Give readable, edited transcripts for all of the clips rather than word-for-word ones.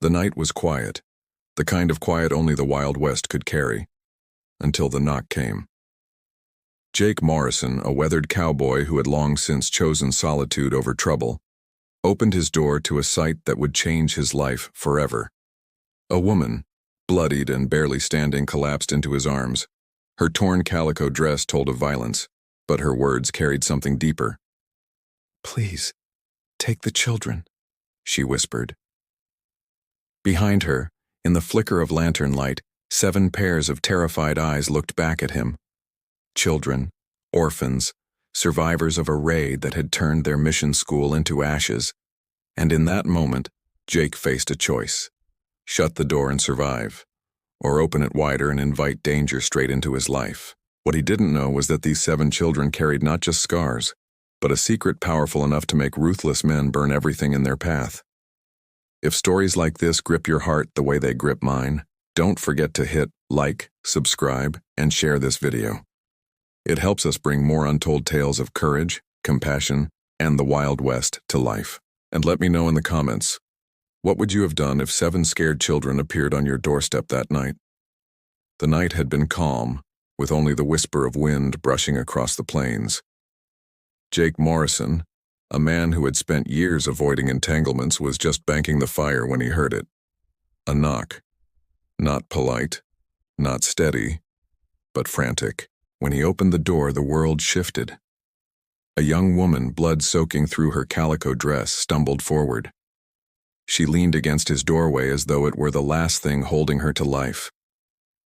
The night was quiet, the kind of quiet only the Wild West could carry, until the knock came. Jake Morrison, a weathered cowboy who had long since chosen solitude over trouble, opened his door to a sight that would change his life forever. A woman, bloodied and barely standing, collapsed into his arms. Her torn calico dress told of violence, but her words carried something deeper. "Please, take the children," she whispered. Behind her, in the flicker of lantern light, 7 pairs of terrified eyes looked back at him. Children, orphans, survivors of a raid that had turned their mission school into ashes. And in that moment, Jake faced a choice: shut the door and survive, or open it wider and invite danger straight into his life. What he didn't know was that these 7 children carried not just scars, but a secret powerful enough to make ruthless men burn everything in their path. If stories like this grip your heart the way they grip mine, don't forget to hit like, subscribe, and share this video. It helps us bring more untold tales of courage, compassion, and the Wild West to life. And let me know in the comments, what would you have done if 7 scared children appeared on your doorstep that night? The night had been calm, with only the whisper of wind brushing across the plains. Jake Morrison, a man who had spent years avoiding entanglements, was just banking the fire when he heard it. A knock. Not polite, not steady, but frantic. When he opened the door, the world shifted. A young woman, blood soaking through her calico dress, stumbled forward. She leaned against his doorway as though it were the last thing holding her to life.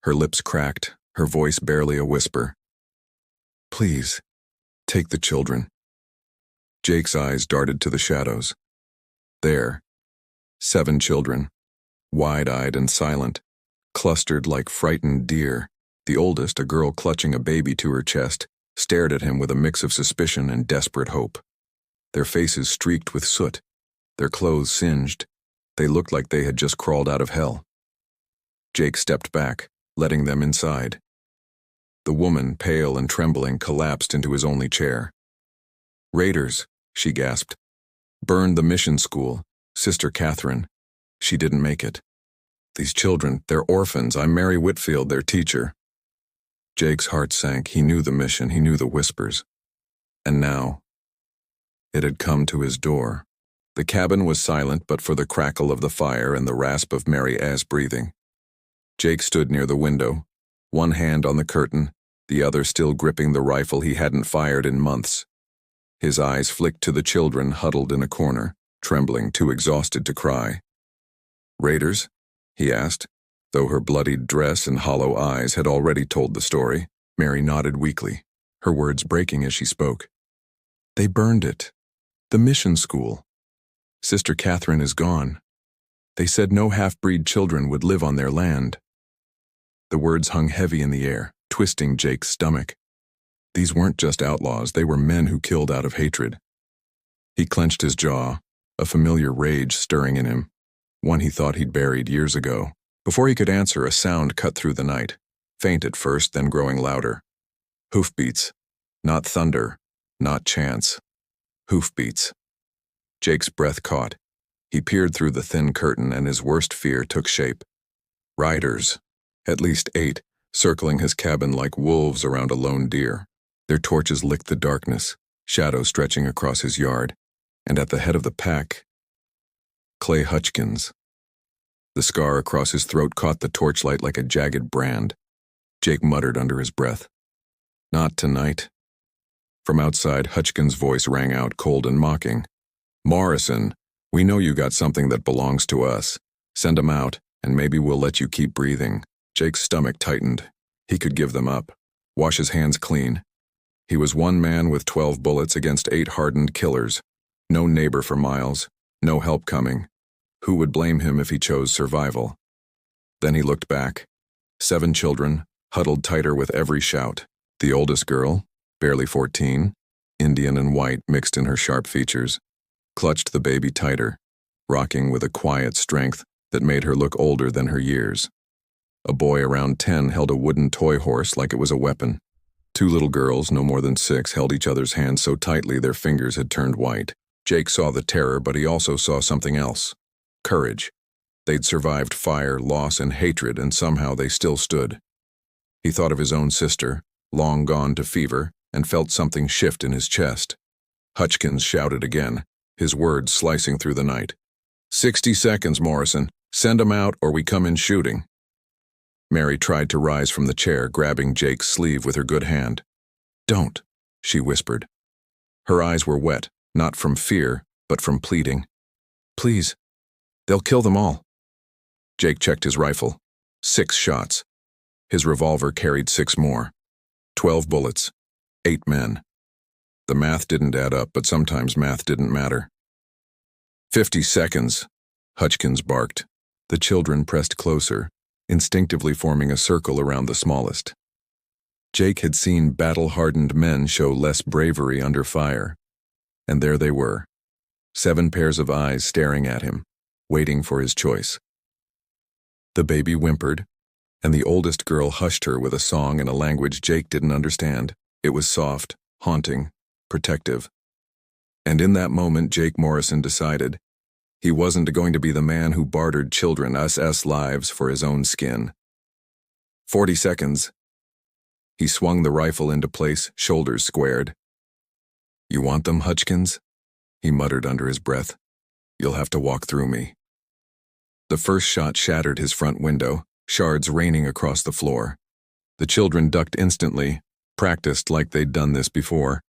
Her lips cracked, her voice barely a whisper. "Please, take the children." Jake's eyes darted to the shadows. There, 7 children, wide-eyed and silent, clustered like frightened deer. The oldest, a girl clutching a baby to her chest, stared at him with a mix of suspicion and desperate hope. Their faces streaked with soot, their clothes singed. They looked like they had just crawled out of hell. Jake stepped back, letting them inside. The woman, pale and trembling, collapsed into his only chair. "Raiders," she gasped. "Burned the mission school. Sister Catherine. She didn't make it. These children, they're orphans. I'm Mary Whitfield, their teacher." Jake's heart sank. He knew the mission. He knew the whispers. And now, it had come to his door. The cabin was silent but for the crackle of the fire and the rasp of Mary-A's breathing. Jake stood near the window, one hand on the curtain, the other still gripping the rifle he hadn't fired in months. His eyes flicked to the children huddled in a corner, trembling, too exhausted to cry. "Raiders?" he asked, though her bloodied dress and hollow eyes had already told the story. Mary nodded weakly, her words breaking as she spoke. "They burned it. The mission school. Sister Catherine is gone. They said no half-breed children would live on their land." The words hung heavy in the air, twisting Jake's stomach. These weren't just outlaws, they were men who killed out of hatred. He clenched his jaw, a familiar rage stirring in him, one he thought he'd buried years ago. Before he could answer, a sound cut through the night, faint at first, then growing louder. Hoofbeats. Not thunder, not chance. Hoofbeats. Jake's breath caught. He peered through the thin curtain and his worst fear took shape. Riders. At least 8, circling his cabin like wolves around a lone deer. Their torches licked the darkness, shadows stretching across his yard, and at the head of the pack, Clay Hutchins. The scar across his throat caught the torchlight like a jagged brand. Jake muttered under his breath. "Not tonight." From outside, Hutchins' voice rang out, cold and mocking. "Morrison, we know you got something that belongs to us. Send 'em out, and maybe we'll let you keep breathing." Jake's stomach tightened. He could give them up, wash his hands clean. He was one man with 12 bullets against 8 hardened killers. No neighbor for miles, no help coming. Who would blame him if he chose survival? Then he looked back. 7 children, huddled tighter with every shout. The oldest girl, barely 14, Indian and white mixed in her sharp features, clutched the baby tighter, rocking with a quiet strength that made her look older than her years. A boy around 10 held a wooden toy horse like it was a weapon. 2 little girls, no more than 6, held each other's hands so tightly their fingers had turned white. Jake saw the terror, but he also saw something else. Courage. They'd survived fire, loss, and hatred, and somehow they still stood. He thought of his own sister, long gone to fever, and felt something shift in his chest. Hutchkins shouted again, his words slicing through the night. 60 seconds, Morrison. Send 'em out or we come in shooting. Mary tried to rise from the chair, grabbing Jake's sleeve with her good hand. Don't, she whispered. Her eyes were wet, not from fear, but from pleading. Please. They'll kill them all. Jake checked his rifle. 6 shots. His revolver carried 6 more. 12 bullets. 8 men. The math didn't add up, but sometimes math didn't matter. 50 seconds, Hutchkins barked. The children pressed closer, instinctively forming a circle around the smallest. Jake had seen battle-hardened men show less bravery under fire. And there they were, 7 pairs of eyes staring at him, waiting for his choice. The baby whimpered, and the oldest girl hushed her with a song in a language Jake didn't understand. It was soft, haunting, protective. And in that moment, Jake Morrison decided he wasn't going to be the man who bartered children's lives for his own skin. 40 seconds. He swung the rifle into place, shoulders squared. You want them, Hutchkins? He muttered under his breath. You'll have to walk through me. The first shot shattered his front window, shards raining across the floor. The children ducked instantly, practiced like they'd done this before.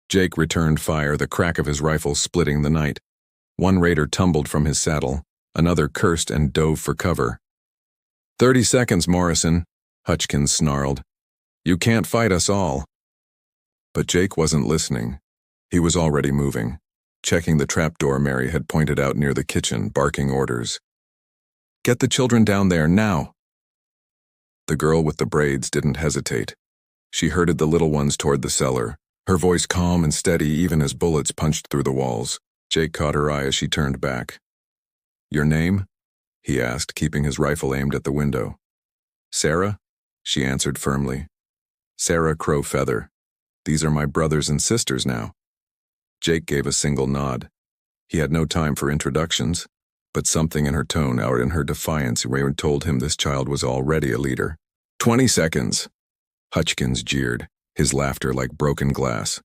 Jake returned fire, the crack of his rifle splitting the night. One raider tumbled from his saddle, another cursed and dove for cover. 30 seconds, Morrison, Hutchkins snarled. You can't fight us all. But Jake wasn't listening. He was already moving, checking the trapdoor Mary had pointed out near the kitchen, barking orders. Get the children down there, now! The girl with the braids didn't hesitate. She herded the little ones toward the cellar, her voice calm and steady even as bullets punched through the walls. Jake caught her eye as she turned back. Your name? He asked, keeping his rifle aimed at the window. Sarah? She answered firmly. Sarah Crowfeather. These are my brothers and sisters now. Jake gave a single nod. He had no time for introductions, but something in her tone, out in her defiance, told him this child was already a leader. 20 seconds. Hutchkins jeered, his laughter like broken glass.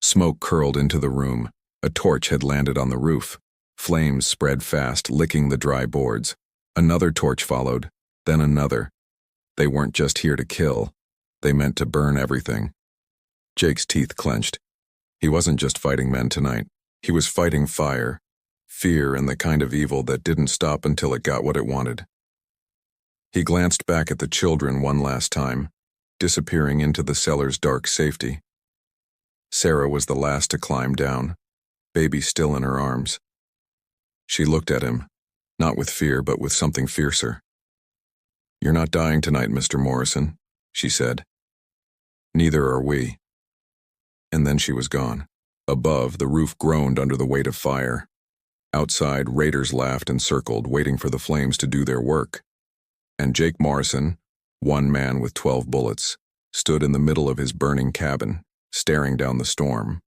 Smoke curled into the room. A torch had landed on the roof. Flames spread fast, licking the dry boards. Another torch followed, then another. They weren't just here to kill. They meant to burn everything. Jake's teeth clenched. He wasn't just fighting men tonight. He was fighting fire, fear, and the kind of evil that didn't stop until it got what it wanted. He glanced back at the children one last time, disappearing into the cellar's dark safety. Sarah was the last to climb down, baby still in her arms. She looked at him, not with fear, but with something fiercer. You're not dying tonight, Mr. Morrison, she said. Neither are we. And then she was gone. Above, the roof groaned under the weight of fire. Outside, raiders laughed and circled, waiting for the flames to do their work. And Jake Morrison, one man with 12 bullets, stood in the middle of his burning cabin, staring down the storm.